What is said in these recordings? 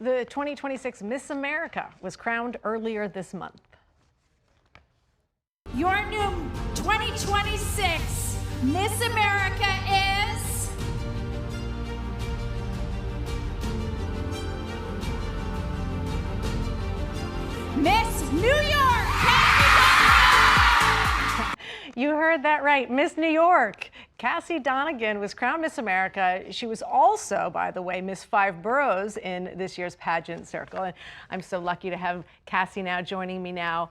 The 2026 Miss America was crowned earlier this month. Your new 2026 Miss America is Miss New York. You heard that right, Miss New York. Cassie Donegan was crowned Miss America. She was also, by the way, Miss Five Boroughs in this year's pageant circle. And I'm so lucky to have Cassie now joining me now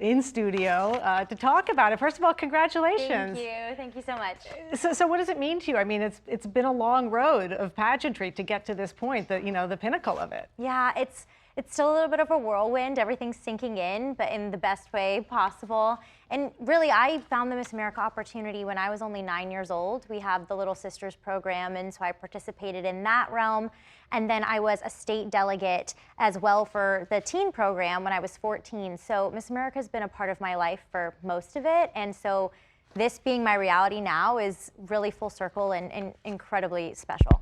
in studio to talk about it. First of all, congratulations. Thank you so much. So what does it mean to you? I mean, it's been a long road of pageantry to get to this point, the pinnacle of it. Yeah, it's still a little bit of a whirlwind. Everything's sinking in, but in the best way possible. And really, I found the Miss America opportunity when I was only 9 years old. We have the Little Sisters program, and so I participated in that realm. And then I was a state delegate as well for the teen program when I was 14. So Miss America has been a part of my life for most of it. And so this being my reality now is really full circle and incredibly special.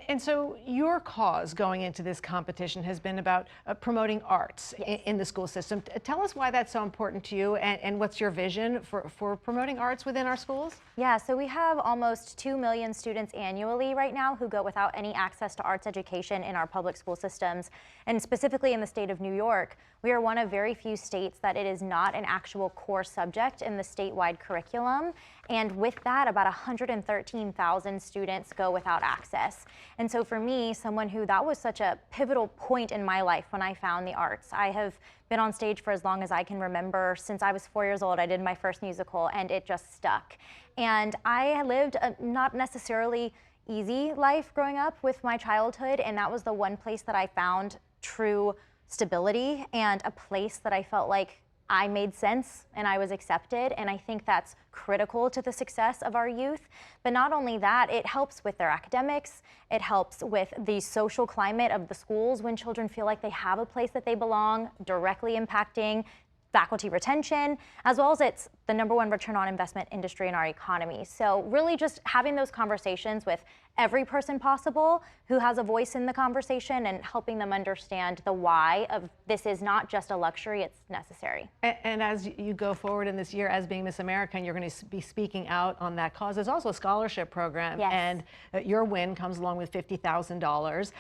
And so your cause going into this competition has been about promoting arts in the school system. Tell us why that's so important to you and what's your vision for promoting arts within our schools? Yeah, so we have almost 2 million students annually right now who go without any access to arts education in our public school systems. And specifically in the state of New York, we are one of very few states that it is not an actual core subject in the statewide curriculum. And with that, about 113,000 students go without access. And so for me, someone who that was such a pivotal point in my life when I found the arts. I have been on stage for as long as I can remember. Since I was 4 years old, I did my first musical and it just stuck. And I lived a not necessarily easy life growing up with my childhood, and that was the one place that I found true stability and a place that I felt like I made sense and I was accepted, and I think that's critical to the success of our youth. But not only that, it helps with their academics, it helps with the social climate of the schools when children feel like they have a place that they belong, directly impacting faculty retention, as well as it's the #1 return on investment industry in our economy. So really just having those conversations with every person possible who has a voice in the conversation and helping them understand the why of this is not just a luxury, it's necessary. And as you go forward in this year as being Miss America, and you're going to be speaking out on that cause, there's also a scholarship program. Yes. And your win comes along with $50,000.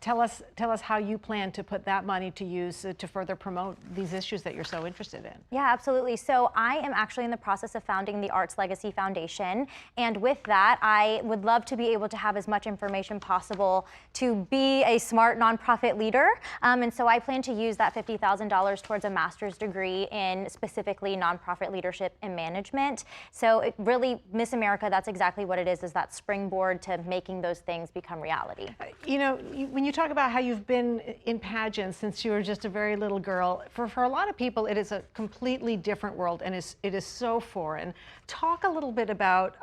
Tell us how you plan to put that money to use to further promote these issues that you're so interested in. Yeah, absolutely. So I am actually in the process of founding the Arts Legacy Foundation. And with that, I would love to be able to have as much information possible to be a smart nonprofit leader. And so I plan to use that $50,000 towards a master's degree in specifically nonprofit leadership and management. So it really, Miss America, that's exactly what it is that springboard to making those things become reality. You know, when you talk about how you've been in pageants since you were just a very little girl, for a lot of people, it is a completely different world, and it is so foreign. Talk a little bit about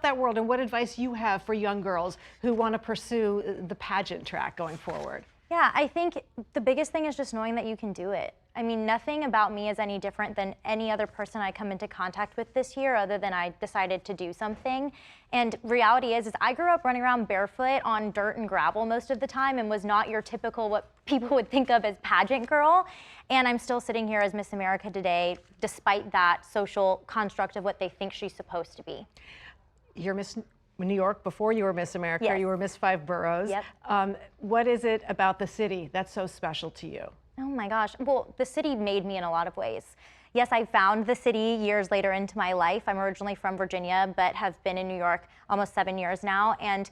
that world and what advice you have for young girls who want to pursue the pageant track going forward. Yeah, I think the biggest thing is just knowing that you can do it. I mean, nothing about me is any different than any other person I come into contact with this year, other than I decided to do something. And reality is I grew up running around barefoot on dirt and gravel most of the time and was not your typical what people would think of as pageant girl. And I'm still sitting here as Miss America today, despite that social construct of what they think she's supposed to be. You're Miss New York before you were Miss America. Yes. You were Miss Five Boroughs. Yep. What is it about the city that's so special to you? Oh my gosh. Well, the city made me in a lot of ways. Yes, I found the city years later into my life. I'm originally from Virginia, but have been in New York almost 7 years now. And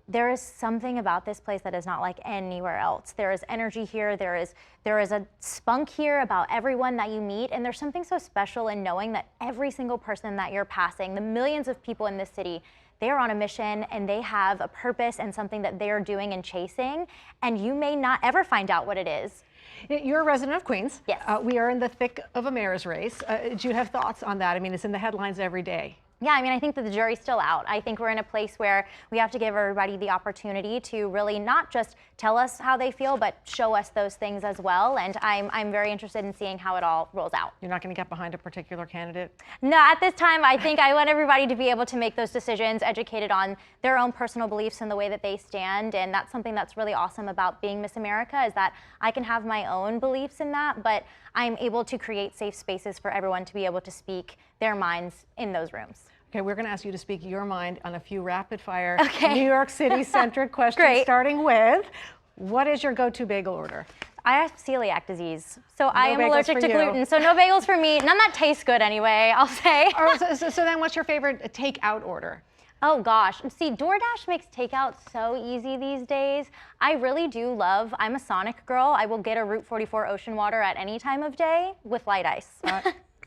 there is something about this place that is not like anywhere else. There is energy here. There is a spunk here about everyone that you meet. And there's something so special in knowing that every single person that you're passing, the millions of people in this city, they are on a mission and they have a purpose and something that they are doing and chasing. And you may not ever find out what it is. You're a resident of Queens. Yes. We are in the thick of a mayor's race. Do you have thoughts on that? I mean, it's in the headlines every day. Yeah, I mean, I think that the jury's still out. I think we're in a place where we have to give everybody the opportunity to really not just tell us how they feel, but show us those things as well. And I'm very interested in seeing how it all rolls out. You're not going to get behind a particular candidate? No, at this time, I think I want everybody to be able to make those decisions, educated on their own personal beliefs and the way that they stand. And that's something that's really awesome about being Miss America, is that I can have my own beliefs in that, but I'm able to create safe spaces for everyone to be able to speak their minds in those rooms. Okay, we're going to ask you to speak your mind on a few rapid-fire Okay. New York City-centric questions, Great. starting with, what is your go-to bagel order? I have celiac disease, so I am bagels allergic for to you. gluten, so no bagels for me. None that taste good anyway, I'll say. So then what's your favorite takeout order? Oh gosh, see, DoorDash makes takeout so easy these days. I really do love, I'm a Sonic girl. I will get a Route 44 ocean water at any time of day with light ice.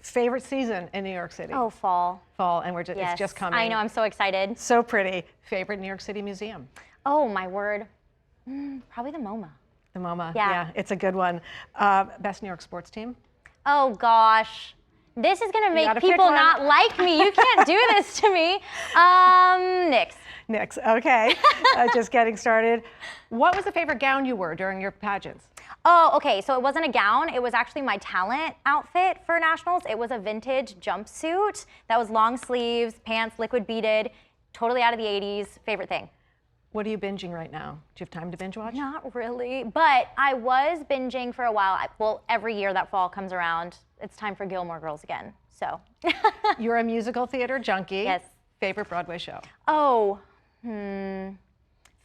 Favorite season in New York City? Oh, fall. Fall, and Yes. it's just coming. I know, I'm so excited. So pretty. Favorite New York City museum? Oh, my word. Probably the MoMA. The MoMA. Yeah. It's a good one. Best New York sports team? Oh gosh. This is gonna make gotta pick people one. not like me. You can't do this to me. Knicks. Knicks. Okay. Just getting started. What was the favorite gown you wore during your pageants? Oh, okay, so it wasn't a gown. It was actually my talent outfit for nationals. It was a vintage jumpsuit that was long sleeves, pants liquid beaded, totally out of the 80s. Favorite thing. What are you binging right now? Do you have time to binge watch? Not really, but I was binging for a while. Well, every year that fall comes around, it's time for Gilmore Girls again, so. You're a musical theater junkie. Yes. Favorite Broadway show? Oh,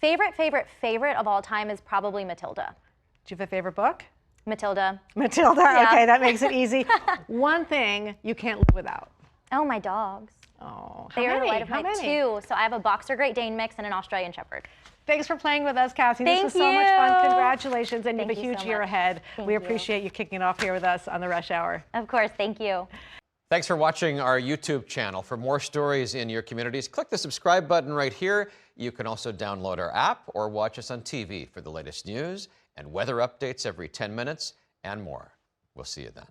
favorite of all time is probably Matilda. Do you have a favorite book? Matilda. Matilda. Yeah. Okay, that makes it easy. One thing you can't live without. Oh, my dogs. Oh, They are the light of How my many? two. So I have a Boxer Great Dane mix and an Australian Shepherd. Thanks for playing with us, Cassie. This Thank was so much fun. you. Congratulations, and you have Thank a you huge so year much. ahead. Thank We you. appreciate you kicking it off here with us on the Rush Hour. Of course, thank you. Thanks for watching our YouTube channel. For more stories in your communities, click the subscribe button right here. You can also download our app or watch us on TV for the latest news and weather updates every 10 minutes and more. We'll see you then.